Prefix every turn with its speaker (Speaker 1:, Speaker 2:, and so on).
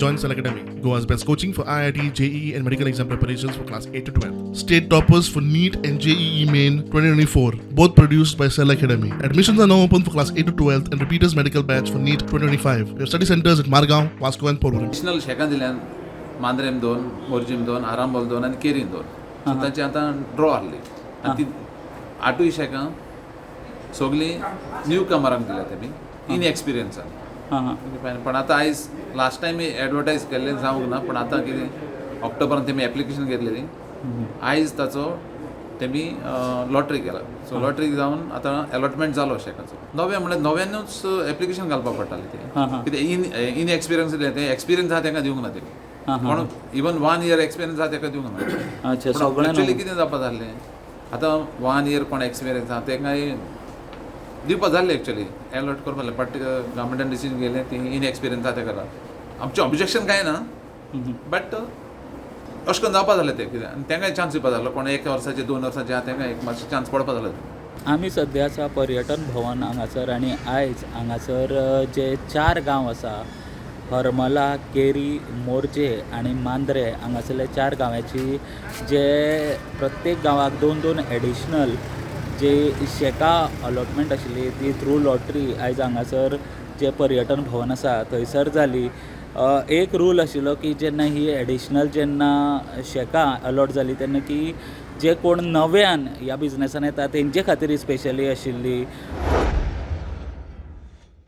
Speaker 1: Join Cell Academy, Goa's best coaching for IIT, JEE, and medical exam preparations for class 8 to 12. State toppers for NEET and JEE Main 2024, both produced by Cell Academy. Admissions are now open for class 8 to 12th and repeaters medical batch for NEET 2025. We have study centers at Margao, Vasco, and Porvorim.
Speaker 2: National शेकां दिल्यान मांद्रेम 2, मोर्जीम 2, आरांबोल 2 आनी केरीन 2. So तांची आतां draw आहली आनी ती 8 शेकां सगळीं न्यू कमरांक दिल्या तेमी इनएक्सपिरियन्सान. पण आतां आयज लास्ट टायम एडवर्टायज केल्लें जावंक ना, पण आतां कितें ऑक्टोबरान तेमी एप्लिकेशन घेतलेली. आयज ताचो तेमी लॉटरी केला. सो लॉटरी जावन आतां अलॉटमेंट जालो शेकाचो. नव्या म्हणल्यार नव्यानूच एप्लिकेशन घालपाक पडटालें तें. कितें इनएक्सपिरियन्स दिलें तें एक्सपिरियन्स आहा तांकां दिवंक ना तेमी. म्हणून इवन 1 year एक्सपिरियन्स आहा ताका दिवंक ना. एक्चुअली कितें जावपा जाल्लें, आतां 1 year कोण एक्सपिरियन्स आहा तांकांय दिवपा जाल्लें एक्चुअली अलॉट करपा जालें. बट गव्हर्मेंटान डिसिजन घेतलें ती इनएक्सपिरियन्स आहा ताका. आमचें ऑब्जेक्शन कांय ना, बट अशें करून जावपा जालें तें. कितें आनी तांकांय चान्स दिवपा जालो. कोण 1 वर्साचे 2 वर्साचे आहा तांकां एक मातशें चान्स पडपा जालो.
Speaker 3: आमी सद्या आसा पर्यटन भवन हांगासर आनी आयज हांगासर जे 4 गांव आसा हरमला, केरी, मोर्जे आनी मांद्रे हांगासरले 4 गांवांची जे प्रत्येक गांवाक 2-2 एडिशनल जे शेका अलॉटमेंट आशिल्ली ती थ्रू लॉटरी आयज हांगासर जे पर्यटन भवन आसा थंयसर जाली. एक रूल आशिल्लो की जेन्ना ही एडिशनल जेन्ना शेकां अलॉट जाली तेन्ना की जे कोण नव्यान ह्या बिजनेसान येता तेंचे खातीर स्पेशली आशिल्ली.